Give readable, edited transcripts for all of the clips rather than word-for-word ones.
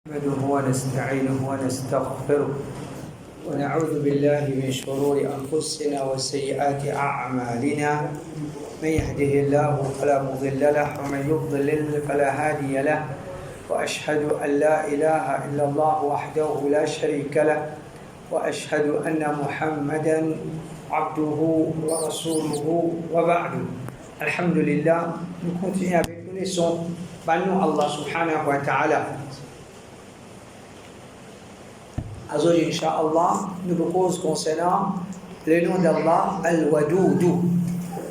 نحمده ونستعينه ونستغفره ونعوذ بالله من شرور أنفسنا وسيئات أعمالنا. من يهده الله فلا مضل له ومن يضلل فلا هادي له، وأشهد أن لا إله إلا الله وحده لا شريك له، وأشهد أن محمدا عبده ورسوله وبعد. الحمد لله. Nous continuons avec nous les sons. Allah subhanahu wa ta'ala. Aujourd'hui, Inch'Allah, nous propose concernant le nom d'Allah, Al-Wadoud.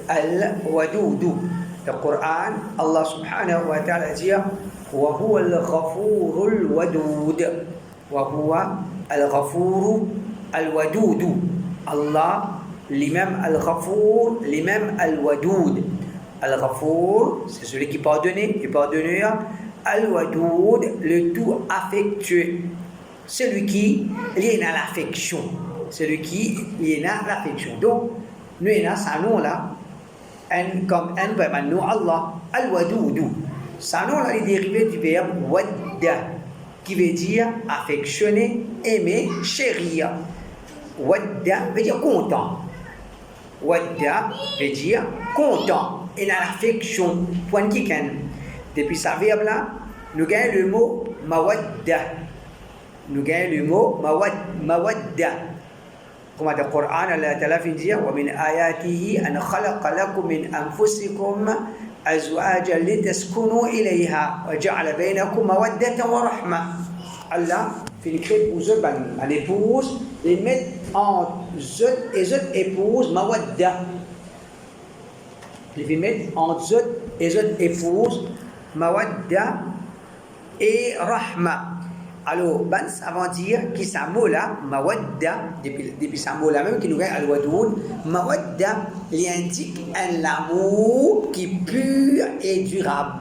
Al-Wadoud. Le Coran, Allah subhanahu wa ta'ala dit wa huwa al-Ghafour al-Wadoud. Wa huwa al-Ghafour al-Wadoud. Allah, l'imam al-Ghafour, l'imam al-Wadoud. Al-Ghafour, c'est celui qui pardonne, qui pardonneur. Al-Wadoud, le tout affectueux. Celui qui est dans l'affection. Celui qui est dans l'affection. Donc, nous avons ce nom-là, comme un nom Allah, Al-Wadoud. Ce nom-là est dérivé du verbe wadda, qui veut dire affectionner, aimer, chérir. Wadda veut dire content. Wadda veut dire content. Et dans l'affection, point qui can. Depuis ce verbe-là, nous gagnons le mot mawadda. Nous gagnons le mot mawadda. Comme dans le Coran, Allah Ta'ala dit وَمِنْ آيَاتِهِ أَنْ خَلَقَ لَكُم مِّنْ أَنفُسِكُمْ أَزْوَاجًا لِتَسْكُنُوا إِلَيْهَا وَجَعَلَ بَيْنَكُم مَّوَدَّةً وَرَحْمَةً. Allah fait créer pour eux une épouse, les mettre entre eux et eux épouse mawadda. Les mettre entre eux et eux épouse mawadda et rahma. Alors, ça veut dire que ce mot-là, mawadda, depuis ce mot-là même qui nous gagne al-Wadoud, mawadda, il indique un amour qui est pur et durable.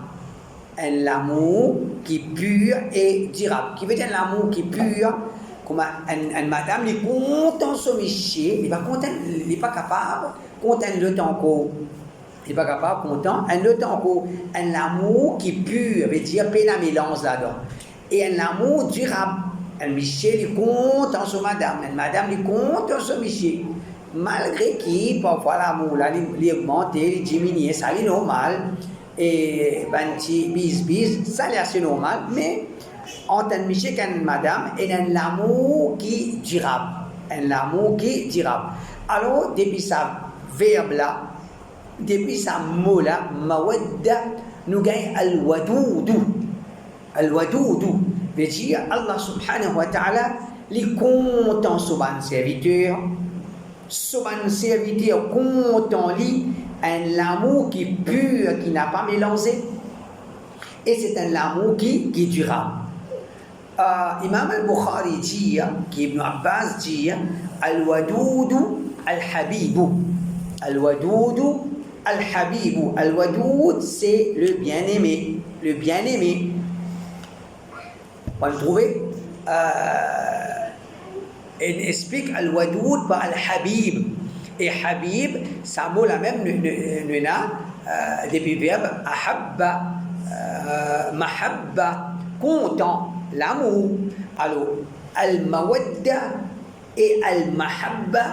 Un amour qui est pur et durable. Qui veut dire un amour qui est pur, comme un madame, il est content de son métier, il n'est pas capable, content le temps qu'on. Il n'est pas capable, content, le temps qu'on. Un amour qui est pur, veut dire peine à mélange là-dedans. Et un amour durable. Un monsieur, il compte en son madame. Une madame, il compte en son monsieur. Malgré qu'il, parfois, l'amour, là, il augmente, il diminue, ça, c'est normal. Et, bis, ça, c'est assez normal. Mais, entre un monsieur et une madame, il y a un amour qui est durable. Un amour qui est durable. Alors, depuis ce verbe-là, depuis ce mot-là, mawadda, nous gagnons al-Wadoud. Al-Wadoud veut dire Allah subhanahu wa ta'ala les content sur un serviteur content lui un amour qui est pur, qui n'a pas mélangé, et c'est un amour qui est durable. Imam al-Bukhari dit, qui Ibn Abbas dit, Al-Wadoud al-Habib. Al-Wadoud al-Habib. Al-Wadoud, c'est le bien-aimé. Le bien-aimé. On va le trouver. Il explique Al-Wadoud par Al-Habib. Et Habib, ça mot la même, nous a depuis le verbe Ahabba, Mahabba, content, l'amour. Alors, Al-Mawadda et Al-Mahabba,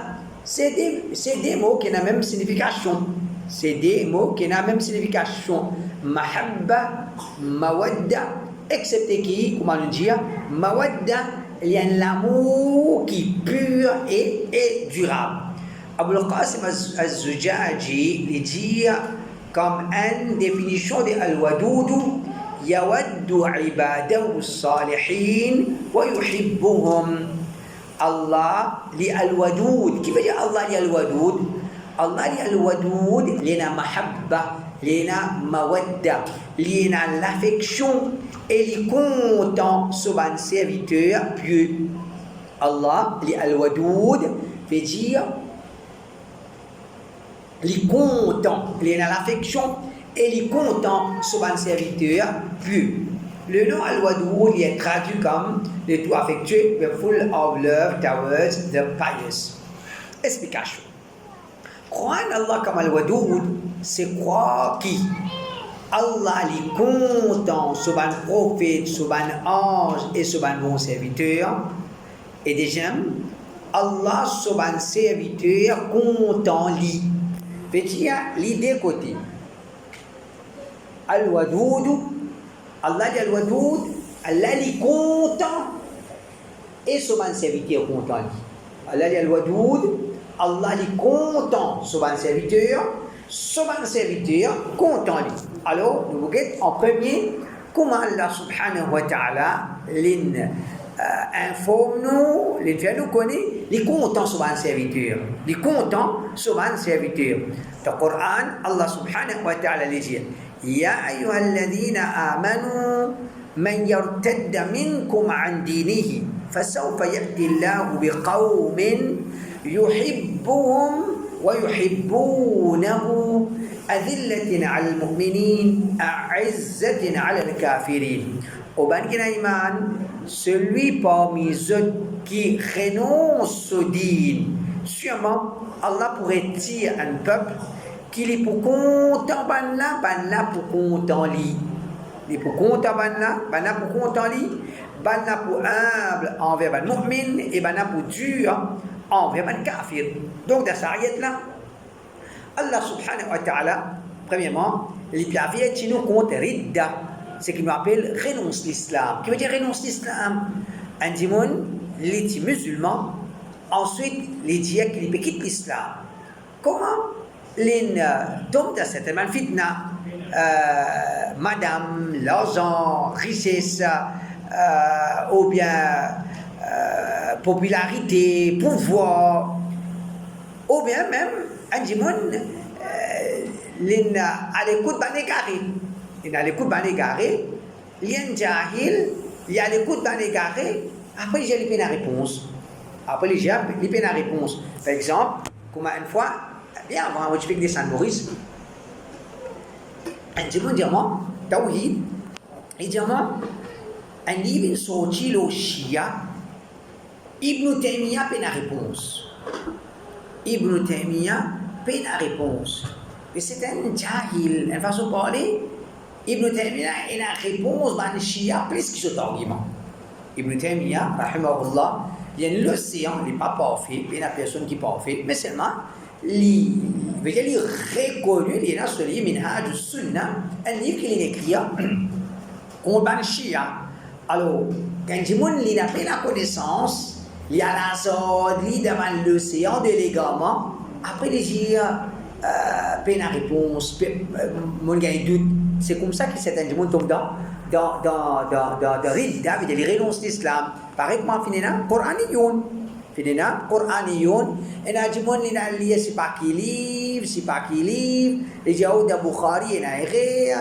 c'est des mots qui ont la même signification. C'est des mots qui ont la même signification. Mahabba, Mawadda, excepté qui, comment le dire, mawadda, il y a un amour qui est pur et durable. Abul Qasim al-Zujaji, il dit comme une définition de al-Wadoud, yawaddu ibadahu as-salihin wa yuhibbuhum. Allah li al-Wadoud, qui veut dire Allah li al-Wadoud? Allah li al-Wadoud, lina mahabba, lina mawadda, lina l'affection, et il est content sur un serviteur pieux. Allah, li al-Wadoud, veut dire il est content, il est dans l'affection, et il est content sur un serviteur pieux. Le nom al-Wadoud il est traduit comme le tout affectueux, the full of love towards the pious. Explication. Croire en Allah comme al-Wadoud, c'est croire qui? Allah est content sur un prophète, sur un ange et sur un bon serviteur. Et deuxième, Allah sur un serviteur content lui. Il y a l'idée côté. Al-Wadoud, Allah dit Al-Wadoud, Allah est content et sur un serviteur content lui. Allah dit Al-Wadoud, Allah est content sur un serviteur content lui. Alors, nous voyons en premier comment Allah subhanahu wa ta'ala informe nous, fait nous connaître, les contents sur un serviteur. Les contents sur un serviteur. Dans le Coran, Allah subhanahu wa ta'ala dit Ya ayyuhalladhina amanu man yartadda minkum an dinihi fasawfa ya'ti Allahu biqawmin yuhibbuhum wa yuhibbunahu أذلة على المؤمنين أعزة على الكافرين. Au ban iman, celui parmi eux qui renonce au dîn, sûrement Allah pourrait dire à un peuple qu'il est pour content banna pour content li. Il est pour content banna pour content li, banna pour humble envers ban mu'min et banna pour dur envers ban kafir. Donc dans cette ayat là, Allah subhanahu wa ta'ala, premièrement, il y avait chez nous contre Ridda, ce qu'il nous appelle renonce l'islam. Qui veut dire renonce l'islam? Un dimon, les musulmans, ensuite les dieux qui quittent l'islam. Comment les tombent dans cette fitna, madame, l'argent, richesse, ou bien popularité, pouvoir, ou bien même un dimon à l'écoute d'un égaré. Il a l'écoute d'un égaré, il y a un jahil, il y a l'écoute d'un égaré, après j'ai les peines à réponse. Après j'ai les peines à réponse. Par exemple, comme une fois, bien avant, je fais des Saint-Maurice, un dimon dit moi, Tawhid, il dit moi, un livre sorti le Shia, Ibn Taymiyyah peine à réponse. Ibn Taymiyyah peine à réponse. Et c'est un jahil, une façon de parler. Ibn Taymiyyah il a réponse dans le Shia plus que cet argument. Ibn Taymiyyah, rahimahullah, il y a l'océan, il n'est pas parfait, il y a personne qui est parfait, mais seulement, il est reconnu, il est sur le Minhaj Sunnah, un livre qu'il a écrit contre le Shia. Alors, quand il n'a pas la connaissance, il y a la sorte, il est devant l'océan de l'égarement. Après, il dit, peine à réponse, mon gars, il doute. C'est comme ça que certains gens tombent dans Ridda, il renonce l'islam. Pareil comme finalement, Coraniyon. Finalement, Coraniyon. Et là, il dit, il a c'est pas qui livre. Il dit, oh, de Bukhari, il a erré.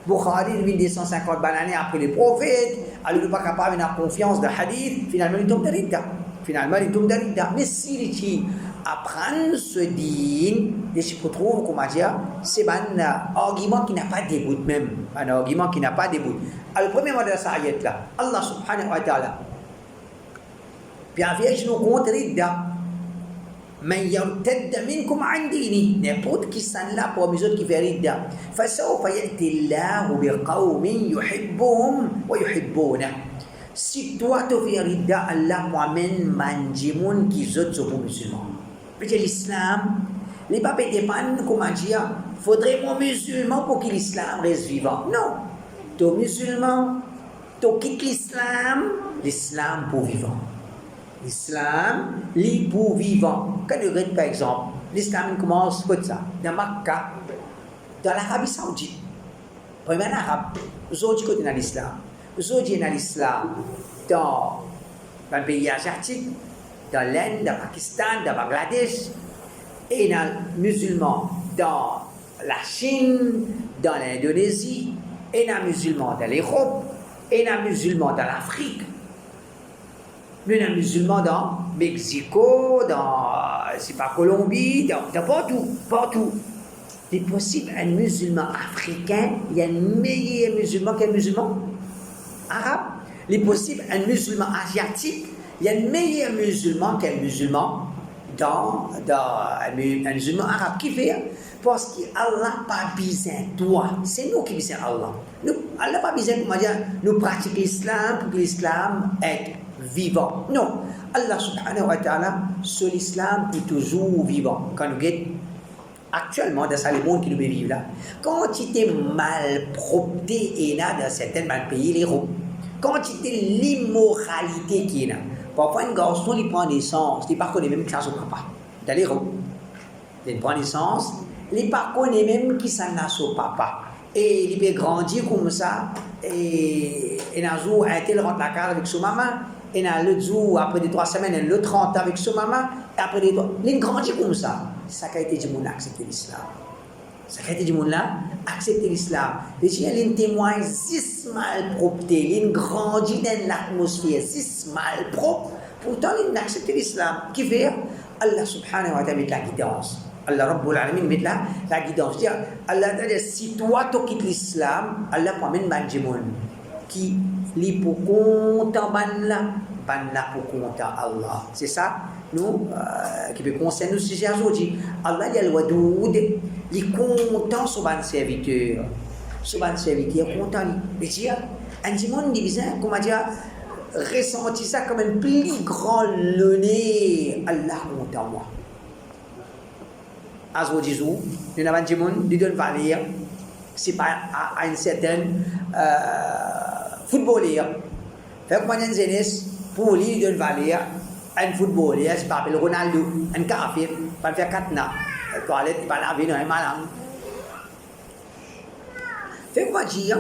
Bukhari, il vient 250 bananes après les prophètes. Alors, il n'est pas capable d'avoir confiance dans le hadith. Finalement, il tombe dans Ridda. Mais s'il dit apprendre ce dîn, et je trouve comment dire, c'est un argument qui n'a pas de bout même. Un argument qui n'a pas de bout. Alors, premièrement, dans cette ayat-là, Allah subhanahu wa ta'ala, puis avec nous contre Ridda, mais yartadda minkum an dini, n'importe qui s'en là pour les autres qui fait Ridda, fasawfa ya'ti Allahu biqawmin yuhibbuhum wa yuhibbunah. Si toi tu fais Ridda, Allah m'amène manjimoun qui sont pour musulmans. Parce que l'islam, les papes dépendent, comment dire, faudrait mon musulman pour que l'islam reste vivant. Non. Tu es musulman, tu quittes l'islam pour vivant. L'islam, il pour vivant. Quand tu regardes par exemple, l'islam commence comme ça, dans Makkah, dans l'Arabie Saoudite. Premier arabe, aujourd'hui côté dans l'islam. Aujourd'hui dans l'islam, dans le pays asiatique, dans l'Inde, dans le Pakistan, dans le Bangladesh, et dans les musulmans dans la Chine, dans l'Indonésie, et dans les musulmans dans l'Europe, et dans les musulmans dans l'Afrique, mais dans les musulmans dans le Mexico, dans c'est pas Colombie, dans partout. C'est possible un musulman africain, il y a un meilleur musulman qu'un musulman arabe. Il est possible un musulman asiatique, il y a un meilleur musulman qu'un musulman dans un musulman arabe qui fait parce qu'Allah pas besoin de toi, c'est nous qui besoin Allah. Allah pas besoin comment dire nous pratiquer l'islam pour que l'islam est vivant. Non, Allah subhanahu wa ta'ala sur l'islam est toujours vivant. Quand nous regardons actuellement dans le monde qui nous vivons là, quand il était mal propreté et là dans certains pays les roues, quand il était l'immoralité qui est là, parfois un garçon il prend naissance, il ne connaît même pas son papa, dans les roues, il prend naissance, il ne connaît même qui s'en a son papa. Et il peut grandir comme ça, et un jour, il rentre la case avec son maman, et l'autre jour, après 3 semaines, l'autre rentre avec son maman, et après il grandit comme ça. Ça a été du monde à accepter l'islam. Ça a été du monde là, accepter l'islam. Les gens, ils témoignent 6 mal propreté, ils grandissent dans l'atmosphère, 6 mal propre, pourtant ils n'acceptent l'islam. Qui fait Allah subhanahu wa ta'ala met la guidance. Allah Rabbul Alamin met la guidance. C'est-à-dire, Allah dit, si toi tu quittes l'islam, Allah promène Banjimoun qui lit pour content ban là pour content Allah. C'est ça, nous, qui peut concerner nous sujet aujourd'hui. Allah dit, Al-Wadoud, il est content sur ban serviteur. Sur ban serviteur, content. Mais dire, Banjimoun dit, comment dire, ressenti ça comme un plus grand lené. Allah content moi. Azwo disou, nous avons dit monde, nous devons valeur, c'est pas à une certaine footballeur. Fait que moi, une jeunesse, pour lui, nous devons valeur, un footballeur, c'est pas le Ronaldo, un kafir, pas faire 4 ans, la toilette, il va laver dans un malin. Fait que moi, je dis,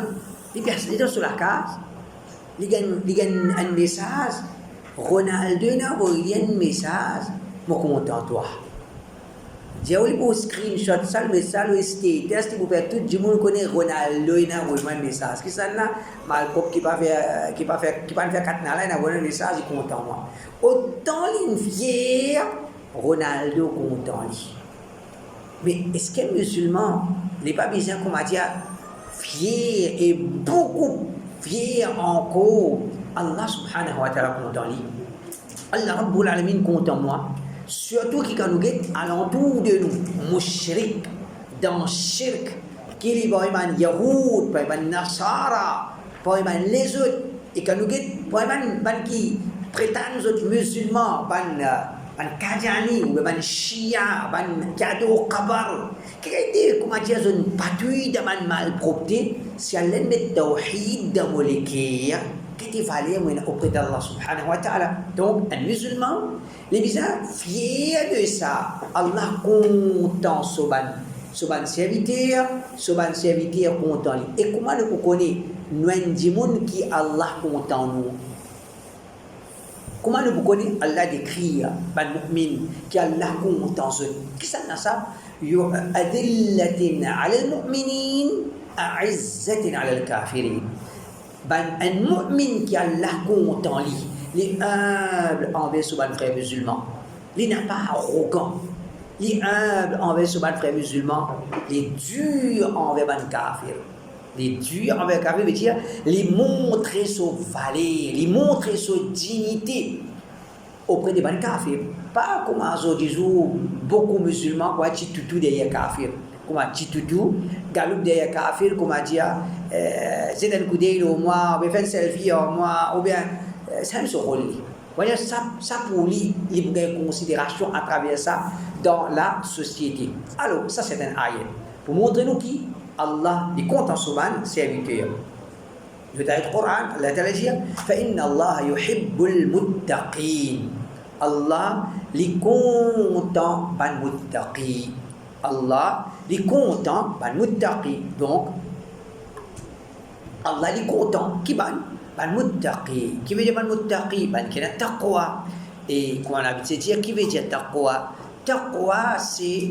les personnes sont sur la case, ils gagnent un message, Ronaldo n'a pas un message, moi, content toi. J'ai eu un screenshot, ça le message, le status, vous pouvez tout le monde connaît Ronaldo, il a envoyé un message. Qui ça là, Malpop qui va faire 4 ans, il a envoyé un message, il est content moi. Autant il est fier, Ronaldo content lui. Mais est-ce qu'un musulman n'est pas besoin qu'on m'a dit fier et beaucoup fier encore, Allah subhanahu wa ta'ala content lui. Allah Rabbul Alamin content moi. Surtout qui quand nous guette alentour de nous, mushrik, dans shirk, qui est les Yahoud, les Nasara, les autres, et quand nous guette, les qui prétendent les autres musulmans, les Qadiani, ou les Shia, les Kado Kabar, qui a été, comment dire, une patrouille de malpropreté, si elle met tawhid de molécules, qui est valeur auprès d'Allah subhanahu wa ta'ala. Donc, un musulman, les bizarres, fiers de ça, Allah content soban serviteur content. Et comment nous connaissons nous un démon qui Allah content nous? Comment nous connaissons Allah décrit ban mu'min qui Allah content ce qui ça n'a ça? Adillatin 'ala al-mu'minin a'izzatin 'ala al-kafirin. Un mu'min qui Allah content lui. Les humbles envers ce frère musulman, les n'est pas arrogant, les humbles envers ce frère musulman, les durs envers ban kafir, les durs envers kafir veut dire les montrer sa valeur, les montrer sa dignité auprès des ban kafir. Pas comme aujourd'hui beaucoup musulmans quoi tout derrière kafir, comme tout galoup derrière kafir, comme dire c'est un coup d'œil au moins, ou bien selfie au moins, ou bien ça me rôle. Voyez, ça pour lui, il y a une considération à travers ça dans la société. Alors, ça c'est un ayat. Pour montrer nous qui Allah est content souvent serviteur. Je t'ai dit le Coran, Allah t'a dit فإن الله يحب المتقين. Allah est content ban muttaqi. Allah est content ban muttaqi. Donc, Allah est content qui ban muttaqi. Qui veut dire ban muttaqi? Ban qui a taqwa. Et comment on a dit dire qui veut dire taqwa? Taqwa c'est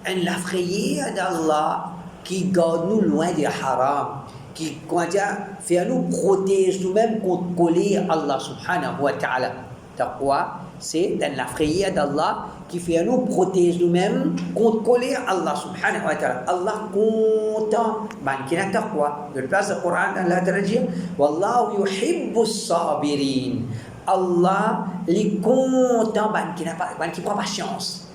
la frayeur d'Allah qui garde nous loin des haram, qui comment dire fait nous protéger nous-mêmes contre coller Allah subhanahu wa ta'ala. Taqwa c'est dans la prière d'Allah qui fait nous protéger nous-mêmes contre colère Allah subhanahu wa ta'ala. Allah content, ban qui n'a taqwa. De place du Coran, Allah ta'ala dit Wallahu yuhibbus sabirin. Allah les content, ban qui prend patience.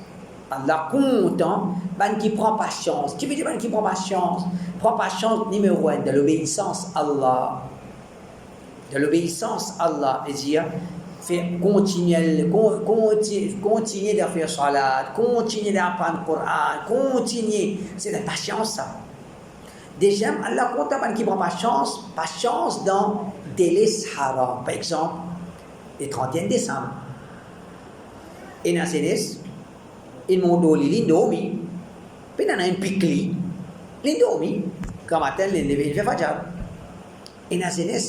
Allah content, ban qui prend patience. Qui veut dire ban qui prend patience? Prend patience numéro 1 de l'obéissance à Allah. De l'obéissance à Allah, et dire continuer de faire salat, continuer d'apprendre le Coran, continuer, c'est la patience ça. Déjà, Allah compte qui prend patience dans délai haram. Par exemple, le 31 décembre. Et dans ces délais, il m'a donné l'indomie, puis il y a un piquet, l'indomie, quand matin, il fait fajr. Et dans ces délais,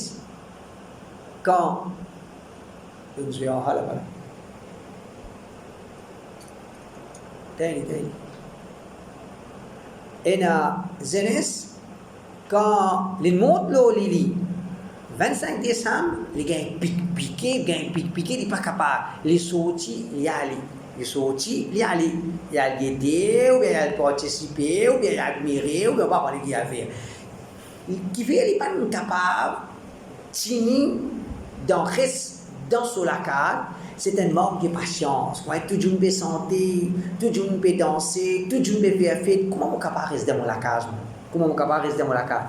quand تاني هنا زنس quand les mondes loli 25 décembre les gars piqué il pas capable les sorties il y aller il y a aider ou bien participer ou bien admirer ou bien pas parler qui a fait qui fait il pas capable tini dans sur la carte, c'est un manque de patience. Quand tout le monde peut santé, tout le monde peut danser, tout le monde peut faire fête, comment on capable rester dans la case? Comment on capable rester dans la case?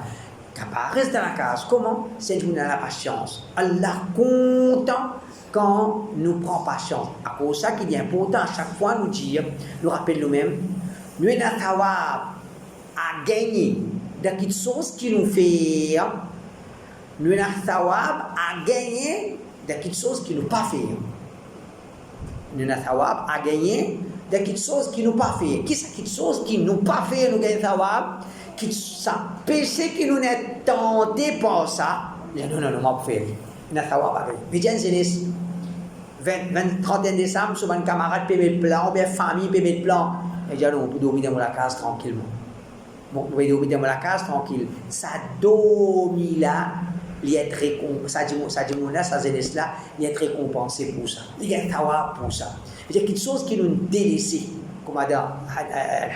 Capable rester dans la case. Comment? C'est une la patience. Allah content quand nous prenons patience. À cause de ça qu'il est important à chaque fois nous dire, nous rappeler nous-mêmes, nous avons tawab à gagner de quelque chose qui nous fait. Nous avons tawab à gagner de quelque chose qui nous pas fait. Nous avons thawab à gagner de quelque chose qui nous pas fait. Qui c'est quelque chose qui nous pas fait, nous gagnons thawab, qui ça péché qui nous est tenté par ça. Non, pas fait. Nous avons thawab à gagner. Bien c'est 31 décembre, sur un camarade peut mettre plan, ou bien famille peut mettre plan. Et déjà, on peut dormir dans la case tranquillement. Bon, on peut dormir dans la case tranquille. Ça dormit là. Il est ça dit ça jeunesse là, il est récompensé pour ça. Il est tawab pour ça. Il y a quelque chose qui nous délaisse, comme dans le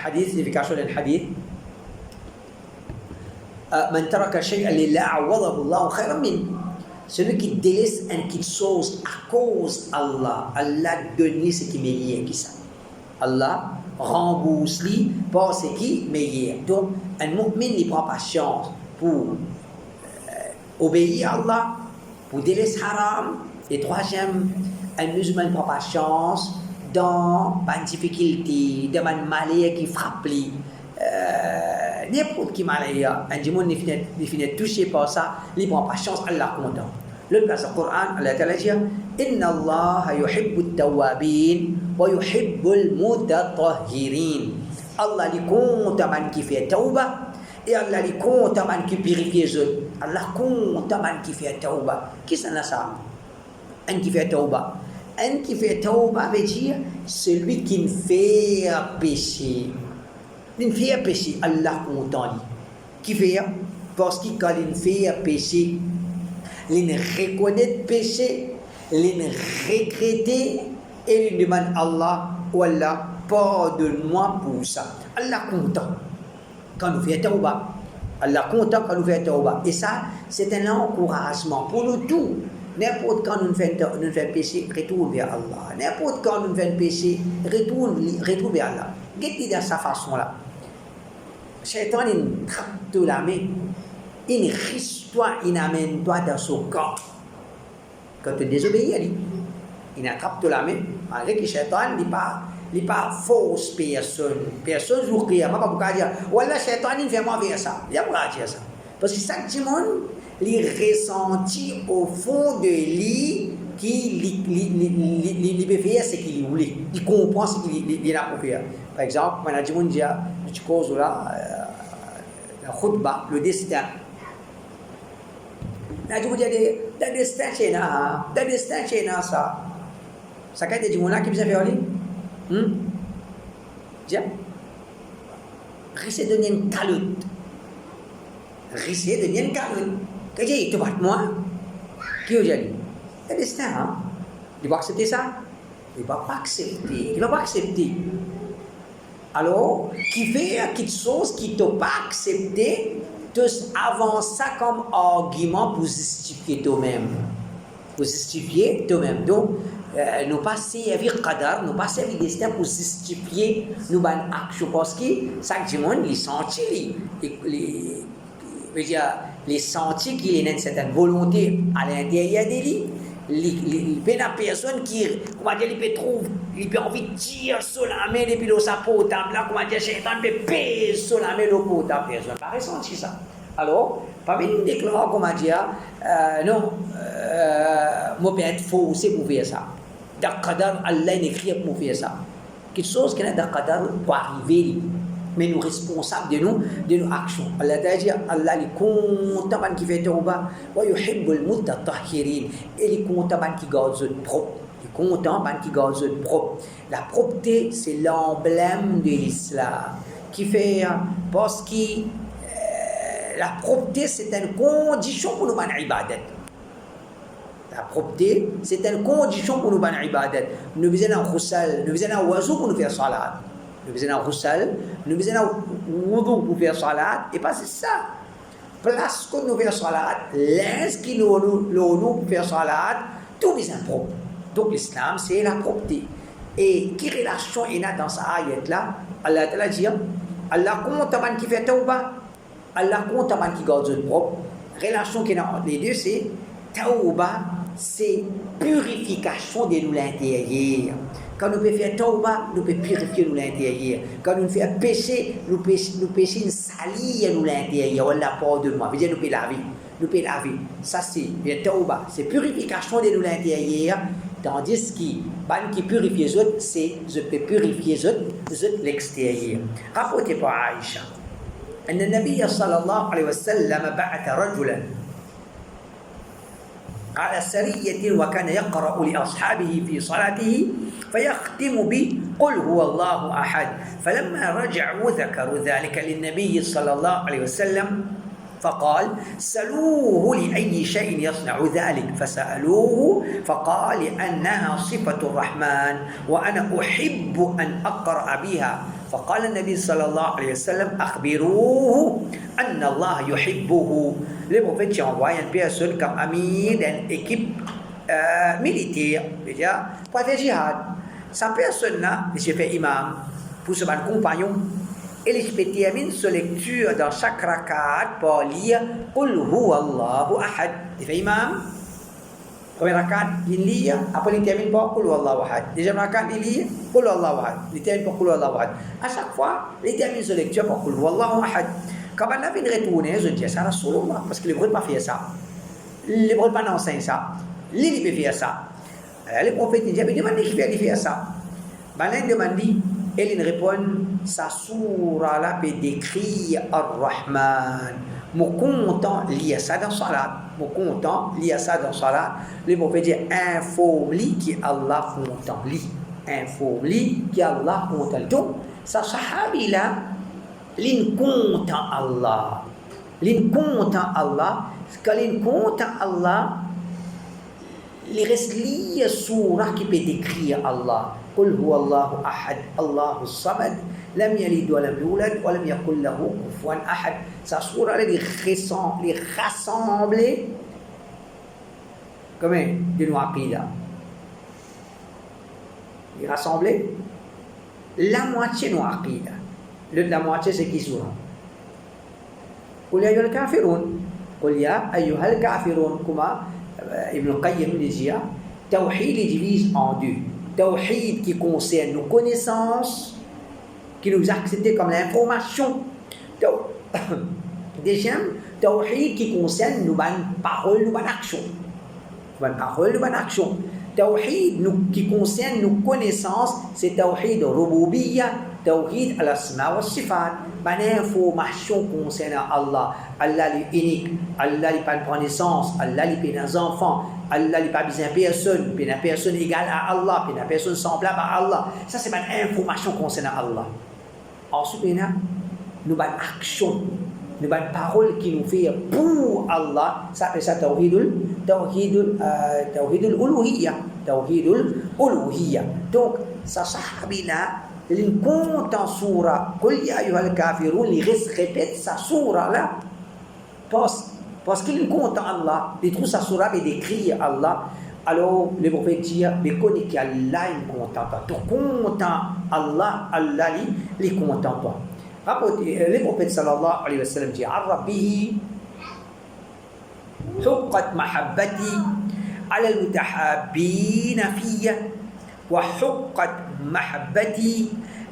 hadith, l'éducation du hadith. Man taraka shay'an lillah awadahu Allah khayran min. Celui qui délaisse quelque chose à cause d'Allah, Allah donne ce qui est meilleur que ça. Allah rembourse lui par ce qui est meilleur. Donc, un mu'min il prend patience pour obéir à Allah, pour délaisser haram. Et troisième, un musulman prend patience dans une difficulté, dans une maladie qui frappe lui. N'importe qui maladie, un démon il finit touché par ça, il prend patience, Allah content. Le place du Coran, Allah Ta'ala dit Inna Allah yuhibbu at-tawwabin wa yuhibbu al-mutatahhirin. Allah il content man qui fait tawbah. Et Allah dit compte à man qui purifie les autres. Allah compte à man qui fait tauba. Qui c'est ça? Un qui fait tauba. Un qui fait tauba veut dire celui qui ne fait péché. Il ne fait péché, Allah content lui. Qui fait? Parce que quand il fait péché, il reconnaît le péché, il regrette et il demande à Allah, oh Allah, pardonne-moi pour ça. Allah content. Quand nous faisons tauba, Allah content quand nous faisons tauba. Et ça, c'est un encouragement pour nous tous. N'importe quand nous faisons péché, retourne vers Allah. N'importe quand nous faisons péché, retourne vers Allah. Qu'est-ce dans sa façon-là? Shaitan, il trappe la main, il risque toi, il amène toi dans son corps. Quand tu désobéis à lui, il attrape la main, malgré que Shaitan n'est pas fausse personne. Personne joue rien. Je ne peux pas dire, voilà, Shaitan, il fait moi faire ça. Il n'y a pas dire ça. Parce que chaque monde, il ressentit au fond de lui qu'il peut faire ce qu'il voulait. Il comprend ce qu'il a pour faire. Par exemple, quand on dit, tu causes là, la khutbah, le destin. Là, tu dis, le destin, c'est là. Le destin, c'est là, ça. Ça, quand tu dis, qui peut faire lui? Tiens, risque de devenir une calotte. Risque de devenir une calotte. Qu'est-ce que tu vas moi? Qui a dit? C'est le destin, hein? Tu vas accepter ça? Il ne va pas accepter. Il ne va pas accepter. Alors, qui fait quelque chose qui ne t'a pas accepté, tu avances ça comme argument pour justifier toi-même. Pour justifier toi-même. Donc, nous pas servir qadar, nous pas servir destin pour justifier nos bonnes actions. Parce que chaque monde, il sentit, les sentit qu'il y a une certaine volonté à l'intérieur de lui. Il y a une personne qui, comment dire, il peut trouver, il peut envie de tirer sur la main depuis le sapot, là, comment dire, Shaitan peut peser sur la main de la personne. Pas ressenti ça. Alors, pas venir déclarer, comment dire, non, moi, peut être forcé pour faire ça. Dans qadar, Allah écrit pour faire ça. Quelque chose qui est dans qadar pour arriver. Mais nous responsables de nos actions. Allah t'a dit, Allah est content qui fait tauba, wa yuhibbul mutatahhirin. Il est content qui garde le propre. Il est content qui garde le propre. La propreté, c'est l'emblème de l'islam. Qui fait, parce que la propreté, c'est une condition pour nous faire ibadat. La propreté, c'est une condition pour nous faire ibadat. Nous besoin d'un khusal, nous besoin d'un wazou pour nous faire salat. Nous besoin d'un roussal, nous besoin d'un wudu pour faire salat, et pas c'est ça. Place que nous faisons salat, l'aise qui nous pour faire salat, tout besoin propre. Donc l'islam, c'est la propreté. Et quelle relation il y a dans cette ayat-là? Allah t'a dit, Allah compte qui fait tauba, Allah compte qui garde le propre. Relation qu'il y a entre les deux, c'est tauba, c'est purification de nous l'intérieur. Quand nous pouvons faire tauba, nous pouvons purifier nous l'intérieur. Quand nous faisons péché, nous péchons salir nous l'intérieur. On n'a pas de moi. Nous pouvons laver. Nous pouvons laver. Ça, c'est le tauba. C'est purification de nous l'intérieur. Tandis que qui purifie les autres, c'est je peux purifier les autres l'extérieur. Rapportez par Aïcha. أن النبي صلى الله عليه وسلم بعث رجلا على سرية وكان يقرأ لأصحابه في صلاته فيختم بقل هو الله أحد فلما رجعوا ذكروا ذلك للنبي صلى الله عليه وسلم فقال سلوه لأي شيء يصنع ذلك فسألوه فقال لأنها صفة الرحمن وأنا أحب أن أقرأ بها فقال النبي صلى الله عليه وسلم أخبروه أن الله يحبه. Le prophète qui envoie une personne comme ami d'une équipe militaire, pour faire jihad. Cette personne-là, il se fait imam pour son compagnon. Et il peut terminer sa lecture dans chaque rakat pour lire Qul huwa Allahu ahad. Il fait imam. Première rakat, il lit. Après, il termine par Qul huwa Allahu ahad. Deuxième rakat, il lit Qul huwa Allahu ahad. Il termine par Qul huwa Allahu ahad. À chaque fois, il termine sa lecture par Qul huwa Allahu ahad. Quand on a vient retourner, je dis ça à Rasulullah, parce que les prophètes pas fait ça. Les prophètes pas enseignent ça. Les peut faire ça. Les prophètes disent, mais demandez qui fait faire ça. Ben, l'un demande, et il répond, sa sourate là peut décrire Ar-Rahman. Mon content lire ça dans salat. Mon content lire ça dans salat. Les prophètes disent, informe-lui qui Allah content. Informe-lui qui Allah content. Donc, sa sahabi là, l'in content Allah. L'in content Allah. Quand l'in content Allah, il reste lire surah qui peut décrire Allah. قل هو الله أحد الله الصمد لم يلد ولم يولد ولم يكن له كفوا أحد. Sa surah les rassembler comme de nos aqidah. Les rassembler la moitié de nos aqidah. La moitié c'est qui surah? قل يا أيها الكافرون قل يا أيها الكافرون كما Ibn Qayyim dit Tawhid est divise en deux. Tawhid qui concerne nos connaissances, qui nous acceptent comme l'information. Deuxième, Tawhid qui concerne nos bonnes paroles, nos bonnes actions. Bonnes paroles, nos bonnes actions. Tawhid qui concerne nos connaissances, c'est Tawhid Rububiyya, Tawhid al-Asma wa Sifat. Bonne information concernant Allah. Allah est unique, Allah n'est pas de naissance, Allah n'est pas des enfants, Allah n'est pas besoin de personne, il n'y a personne égale à Allah, il n'y a personne semblable à Allah. Ça, c'est une information concernant Allah. Ensuite, il y a nos actions, nos paroles qui nous font pour Allah. Ça s'appelle ça Tawhidul tawhidul uluhiyya. Donc sa sahabi là il compte en surah Qul ya ayyuhal kafirun, il répète sa surah là parce qu'il compte en Allah, il trouve sa surah et décrit Allah. Alors le prophète dit mais connais qu'Allah il compte en toi, tu comptes en Allah, Allah il compte en toi. Le prophète sallallahu alayhi wa sallam dit Rabbihi حقت محبتي على المتحابين فيا وحقت محبتي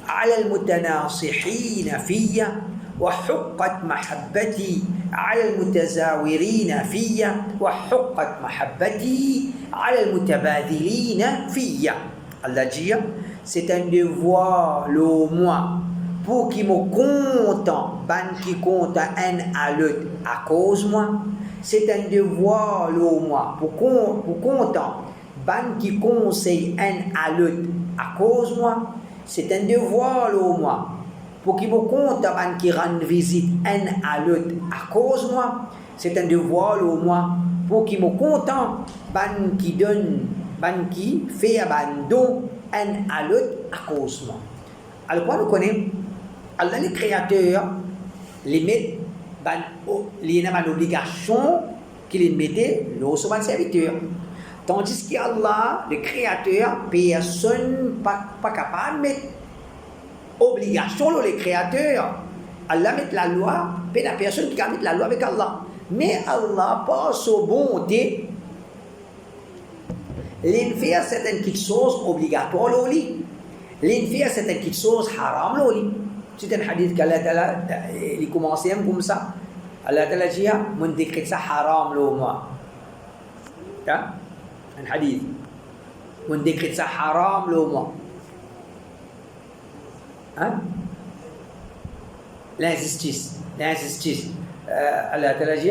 على المتناصحين فيا وحقت محبتي على المتزاورين فيا وحقت محبتي على المتبادلين فيا. Allah dit c'est un devoir au moins pour qui me content ban qui compte un à l'autre à cause moi. C'est un devoir au moi pour content ban qui conseille un à l'autre à cause moi. C'est un devoir au moi pour qui me compte ban qui rend visite un à l'autre à cause moi. C'est un devoir au moi pour qui me content ban qui donne ban qui fait abandon un à l'autre à cause moi. Alors quoi nous connaissons Allah le créateur les met il y a une obligation qu'il mettait sur son serviteur. Tandis qu'Allah, le créateur, personne pas capable de mettre obligation sur le créateur. Allah met la loi, mais la personne qui a mis la loi avec Allah. Mais Allah, par sa bonté, il fait certaines choses obligatoires au lit. Il fait certaines choses haram au lit. C'est un hadith qu'Allah Ta'ala, il commence comme ça. Allah Ta'ala dit, mon décret ça haram le moi. Un hadith. Mon décret ça haram le moi. L'injustice. Allah Ta'ala dit,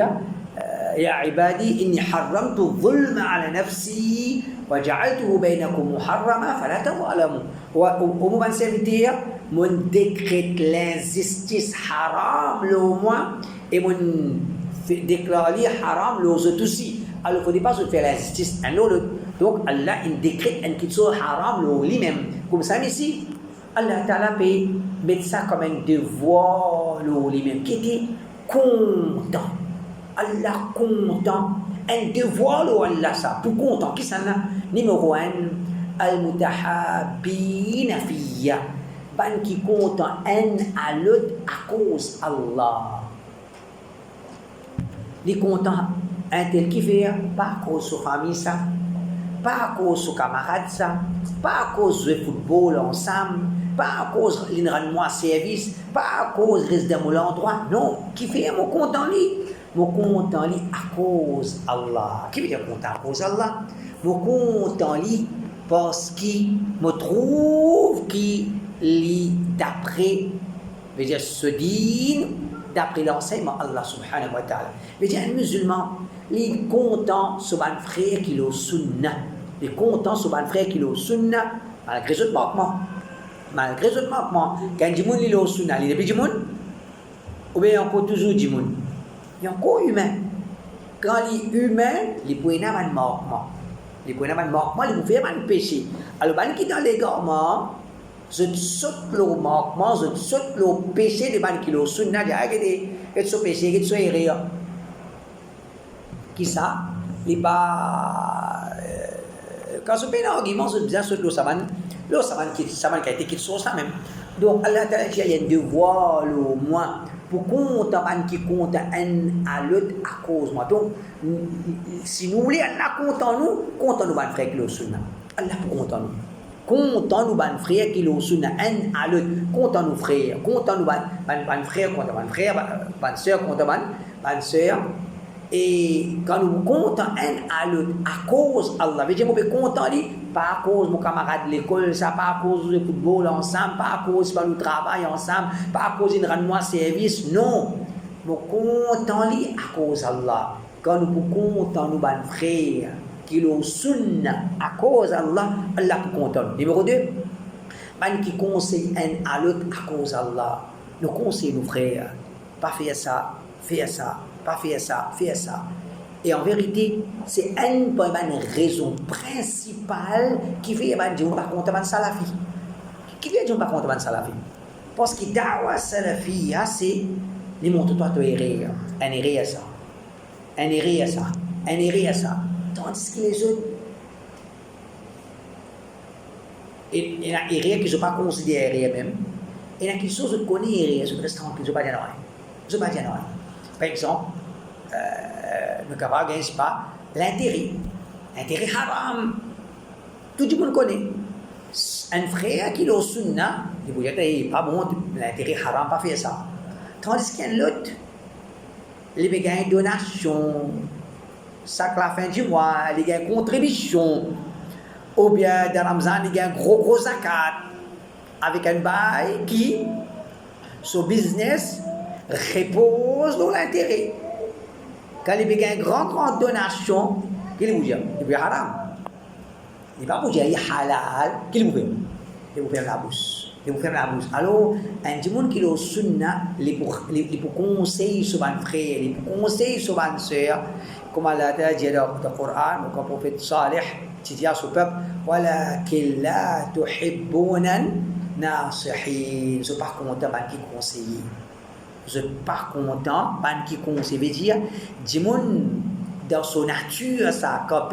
يا عبادي إني حرمت الظلم على نفسي وجعلته بينكم محرما فلا تظلموا. ومن serviteur mon décrète l'injustice haram le moi et mon déclare haram les autres aussi. Alors il ne faut pas se faire l'injustice un autre. Donc Allah il décrète une chose haram lui-même. Comme ça ici, Allah Ta'ala peut mettre ça comme un devoir lui-même qui était content. Allah content, un devoir Allah ça, pour content. Qui ça là? Numéro 1, al-mutahabbina fiyya. Ban qui content un à l'autre à cause Allah. Les contents un tel qui fait, pas à cause de sa famille ça, pas à cause de ses camarades ça, pas à cause du football ensemble, pas à cause de l'enraînement service, pas à cause de l'endroit, non, qui fait mon content lui. Mon content li à cause Allah. Qui veut dire content à cause Allah? Mon content li parce qu'il me trouve qu'il lit d'après, veut dire se dit d'après l'enseignement Allah subhanahu wa ta'ala. Veut dire un musulman, il est content sur un frère qui est au sunnah. Il est content sur un frère qui est au sunnah, malgré ce manquement. Malgré ce manquement, quand il est au sunnah, il est plus du monde, ou bien encore toujours du monde. Il y a encore humain. Quand il est humain, il peut y avoir un manquement. Il peut y avoir un manquement, il peut faire un péché. Alors, qui dans l'égarement, je saute le manquement, je saute le péché de ban qui le sunna, et ce péché, et ce erreur. Qui ça? Il n'est pas. Quand je fais un argument, je dis que le saman qui a été quitté sur ça même. Donc, Allah Ta'ala dit, il y a un devoir au moins. Pour compte qui compte un à l'autre à cause moi. Donc, si nous voulons Allah compte nous ban frère qui le sunna. Allah compte nous. Compte nous ban frère qui le sunna un à l'autre. Compte nous frère, compte nous ban frère, compte ban frère, ban sœur, compte ban sœur. Et quand nous comptons un à l'autre à cause Allah, veut dire qu'on peut compter pas à cause mon camarade de l'école, ça pas à cause du football ensemble, pas à cause de nous travail ensemble, pas à cause de rendre service, non. Nous comptons à cause Allah. Quand nous comptons nous ban frère qui le sunna à cause Allah, Allah peut compter. Numéro 2, ban qui conseille un à l'autre à cause Allah. Nous conseillons nos frères, pas faire ça, faire ça. Pas faire ça, faire ça. Et en vérité, c'est une raison principale qui fait que je ne pas contre les salafis. Qui fait que je ne pas contre les salafis? Parce que dawa salafi, c'est les montres toi erré, un erré à ça, un erré à ça, un erré à ça. Tandis que les autres, il y a des erreurs qui ne sont pas considérées même. Il y a des choses que je connais, je reste tranquille, je ne vais pas dire non. Je ne vais pas dire non. Par exemple, le capable ne gagne pas l'intérêt. L'intérêt haram. Tout le monde connaît. Un frère qui est au sunna, il vous dit pas bon, l'intérêt haram, pas faire ça. Tandis qu'il y a l'autre, il gagne une donation, ça la fin du mois, il gagne une contribution, ou bien dans Ramzan, il gagne un gros zakat, avec un bail qui, son business, repose dans l'intérêt. Quand il gagne une grande donation, qu'il vous dit, il est haram. Il ne va pas dire qu'il est halal, qu'il vous fait. Il vous ferme la bouche. Il vous ferme la bouche. Alors, un monde qui est au sunna, il peut conseiller sur un frère, il peut conseiller sur une sœur, comme Allah a dit dans le Coran, comme le prophète Salih, qui dit à son peuple, وَلَكِنْ لَا تُحِبُّونَ النَّاصِحِينَ. Je ne suis pas content de qui conseiller. Je ne suis pas content de qui conseiller. veut dire, du monde dans son nature, ça, quand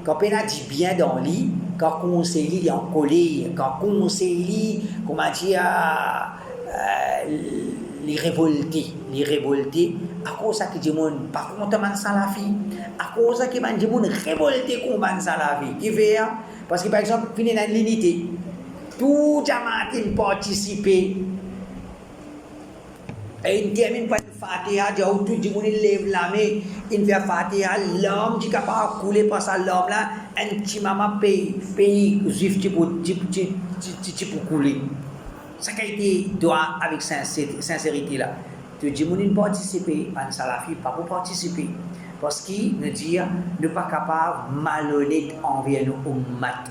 on a dit bien dans lui, quand on conseille en colère, quand on conseille, comment dire, les révoltés, à cause que du monde, par contre, man salafi, à cause que man du monde révolté contre man salafi, qui fait, parce que par exemple, finir dans l'unité, tout Jamaat participer, et il termine par une Fatiha, tout le monde lève la main, il fait Fatiha, l'homme qui est capable de couler par ça, l'homme là, un petit maman pays juif qui peut couler. Ça a été droit avec sincérité là. Tout le monde participer, un salafi, pas pour participer. Parce qu'il nous dit, ne pas capable malhonnête envers nos ummat.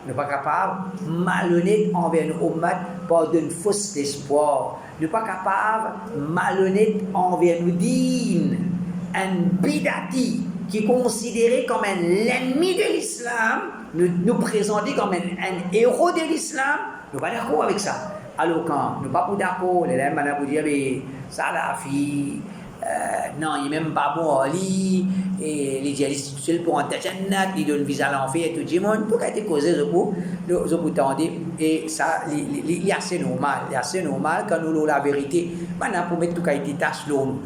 Ne pas capable malhonnête envers nos ummat par d'une fausse espoir. Ne pas capable malhonnête envers nos dînes. Un bidati qui est considéré comme un ennemi de l'islam, nous présenter comme un héros de l'islam, nous ne sommes pas d'accord avec ça. Alors quand nous ne sommes pas d'accord, les gens vont dire, salafi, non, il n'est même pas bon, et les djihadistes seuls pour entrer Jannat, ils donnent visa à l'enfer et tout le monde, tout a été causé, je vous tendez, et ça, il est assez normal quand nous avons la vérité, maintenant pour mettre tout a été tâche l'homme.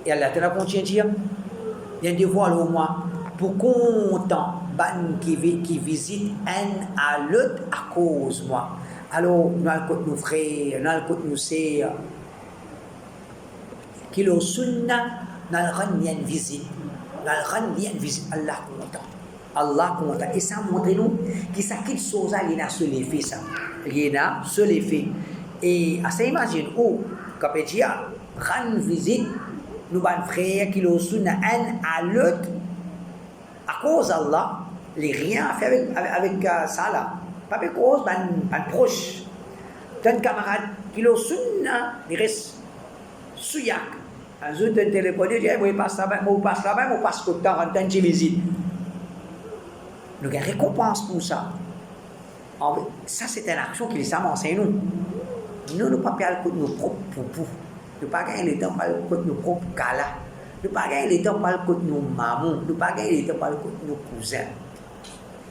Et Allah te continue de dire, il y a un devoir au moins pour content qui visite un à l'autre à cause moi. Alors, nous avons nos frères, nous avons nos sœurs, qui le sunna, nous avons une visite. Nous avons une visite, Allah content. Allah content. Et ça montre nous que ça quitte chose, il y a seul effet ça. Il y a seul effet. Et à ça imagine, quand on dit, rendre visite, nous avons un frère qui le sunna un à l'autre, à cause d'Allah, il n'y a rien à faire avec ça là. Pas de cause, un proche. Un camarade qui le sunna, il reste souillac. Un jour, tu téléphone, il dit, moi, je passe là-bas, moi, je passe tout le temps en tant que visite. Nous avons une récompense pour ça. Ça, c'est une action qui les enseigne nous. Nous ne pouvons pas aller contre nos propres poupous. Nous ne pouvons pas gagner le temps pour aller contre nos propres galas. Nous ne pouvons pas gagner le temps pour aller contre nos mamans. Nous ne pouvons pas gagner le temps pour aller contre nos cousins.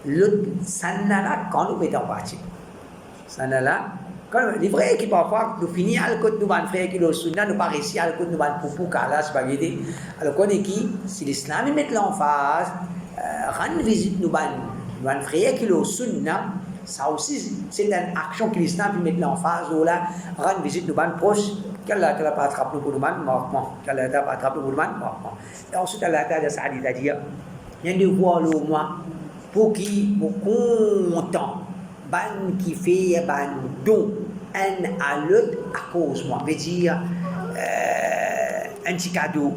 L'autre, ça n'a là quand nous mettons en partie. Ça n'a là, quand les vrais qui parfois nous finissons à côté de nos frères qui nous sunna, nous pas réussi à côté de nos poupous, kala, spaghetti. Alors qu'on est qui, si l'islam met l'emphase, rendre visite nos frères qui nous sunna, ça aussi c'est une action que l'islam met l'emphase, là, rendre visite nos proches. Qu'Allah t'a pas attrapé pour nous mortement. Qu'Allah t'a pas attrapé pour nous mortement. Et ensuite Allah t'a dit, il y a un devoir au moins. Pour qui vous content, ban qui fait ban don un à l'autre à cause moi, veut dire un petit cadeau,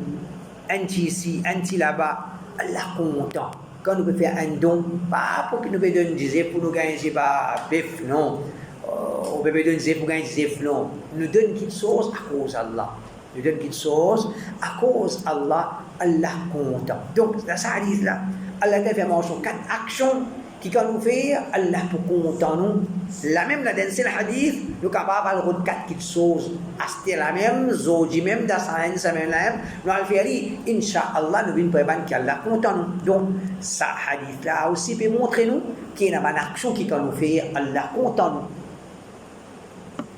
un petit ici, un petit là-bas, Allah content. Quand nous pouvons faire un don, pas pour que nous puissions donner pour nous gagner pas bif non, on peut donner pour gagner zef non. Nous donne quelque chose à cause d'Allah. Nous donne quelque chose à cause d'Allah Allah content. Donc, dans ce hadith-là, Allah t'a fait mention 4 actions qui quand nous fait, Allah pour content nous. La même là, dans ce hadith, nous capables de 4 choses. Acheter la même, zoji même, dans sa même la même, nous allons faire, Inch'Allah, nous venons préparer qu'Allah content nous. Donc, ce hadith-là aussi peut montrer nous qu'il y a une action qui quand nous fait, Allah content nous.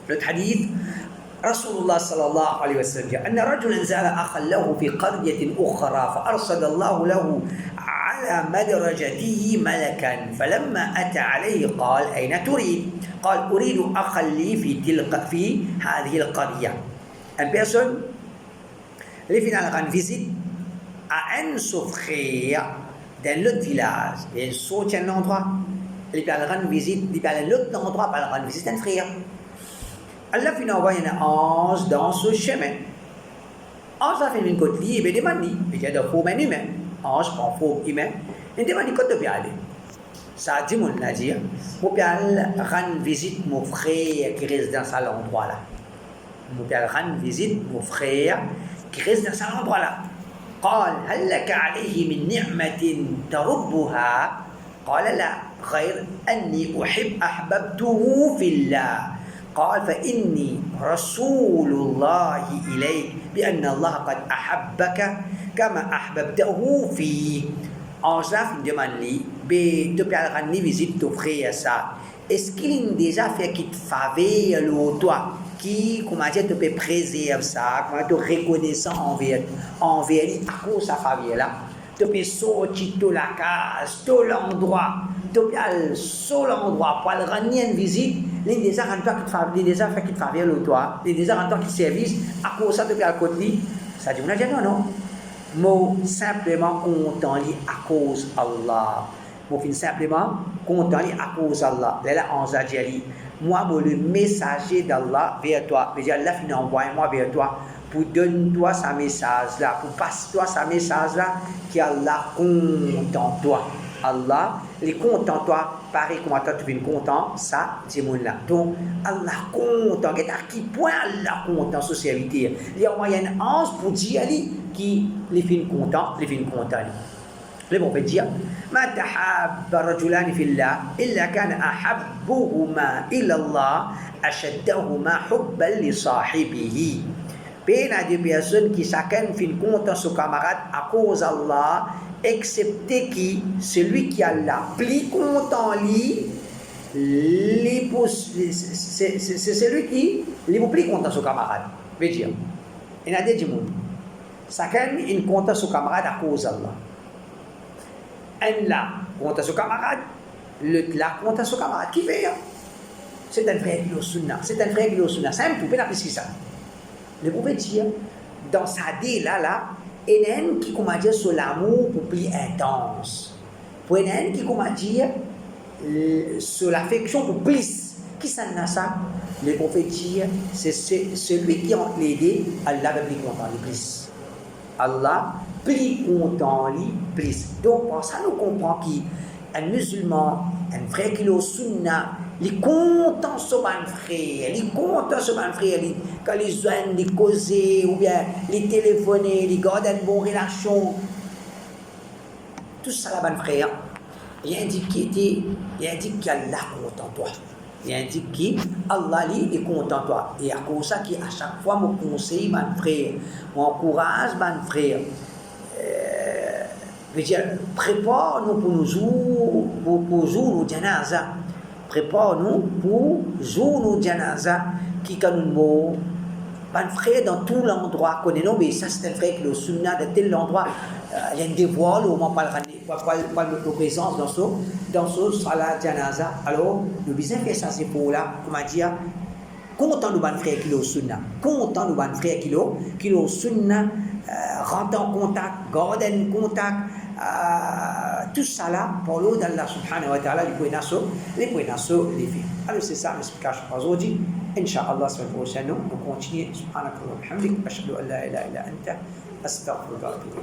Le hadith, رسول الله صلى الله عليه وسلم أن رجلا زار أخا له في قرية أخرى فأرسل الله له على مدرجته ملكا فلما أتى عليه قال أين تريد؟ قال أريد أخا لي في هذه القرية. Une personne, les finales rend visite à un frère dans l'autre village. Il saute un endroit, il peut rendre visite, il peut aller à l'autre endroit pour rendre visite à un frère. Allah finit envoyer un ange dans ce chemin. Ange a fait une côte libre et demande, il y a des formes humaines. Ange prend forme humaine et demande quand tu peux aller. Ça dit mon dire, je peux aller rendre visite mon frère qui reste dans cet endroit-là. Je peux aller rendre visite mon frère qui reste dans cet endroit-là. قال هل لك عليه من نعمة تربها؟ قال لا غير أني أحببته في الله. قال فإني رسول الله إليك بأن الله قد أحبك كما أحببته فيه. Ange là, il demande lui, tu peux aller visiter ton frère ça. Est-ce qu'il a déjà fait qu'il te faveur le toi, qui comment dire tu peux préserver ça, comment tu reconnaissant envers lui à cause de sa faveur là. Tu peux sortir de la case, de l'endroit, tu peux aller sur l'endroit pour aller rendre une visite. Les déjà fait qu'il te faveur le toi, les déjà rendre qu'il service à cause de ça tu peux aller côté. Ça dit on a dit non. Moi simplement content lui à cause Allah. Moi fin simplement content lui à cause Allah. Là on a dit moi le messager d'Allah vers toi. Mais Allah fin envoie moi vers toi pour donner toi sa message là, pour passer toi sa message là qui Allah content toi. Allah est content toi, pareil comme toi tu es content, ça c'est mon là. Donc Allah content, à qui point Allah content sur serviteur. Il y a un moyen ange pour dire qui les filles content, les filles content. Le bon fait dire ما تحاب رجلان في الله إلا كان أحبهما إلى الله أشدهما حبا لصاحبه. Il y a des personnes qui chacun fait content son camarade à cause d'Allah, excepté qui, celui qui a la plus content lui, c'est celui qui est plus content son camarade. Veut dire, il y a des gens, chacun est content son camarade à cause d'Allah. Un là content son camarade, l'autre là content son camarade. Qui fait? C'est un frère qui est au sunna. C'est un frère qui est au sunna. C'est un peu plus ça. Le prophète dit, dans sa dé là, il y a un qui comment dire sur l'amour pour plus intense. Pour il y a un qui comment dire sur l'affection pour plus. Qui ça n'a ça? Le prophète dit, c'est celui qui a aidé, Allah va plus content lui plus. Allah plus content lui plus. Donc pour ça nous comprenons qu'un musulman, un frère qui est au sunna, il est content sur son frère, il est content sur son frère, quand les jeunes, les causer, ou bien les téléphoner, les garder une bonne relation. Tout ça, là, mon frère, il indique qu'Allah est content de toi. Il indique qu'Allah est content de toi. Et à cause de ça, à chaque fois, je conseille, mon frère, je encourage, mon frère. Prépare-nous pour nous jours, pour jour de janaza. Prépare-nous pour jour nos janaza qui quand nous mourons. Un frère dans tout l'endroit connaît non mais ça c'est un frère qui est au sunna de tel endroit il y a un dévoile au moment pas notre présence dans ce salat janaza. Alors nous besoin faire ça c'est pour là comment dire content nous ban frère qui est au sunna, content nous ban frère qui est au sunna, rentre en contact, garde en contact. Tout ça là, pour l'eau d'Allah subhanahu wa ta'ala, les points les filles. Alors c'est ça l'explication pour aujourd'hui. Inch'Allah, la semaine prochaine, nous continuons. Subhanakallah wa bihamdik, ashhadu an la ilaha illa anta, astaghfiruka wa atubu ilayk.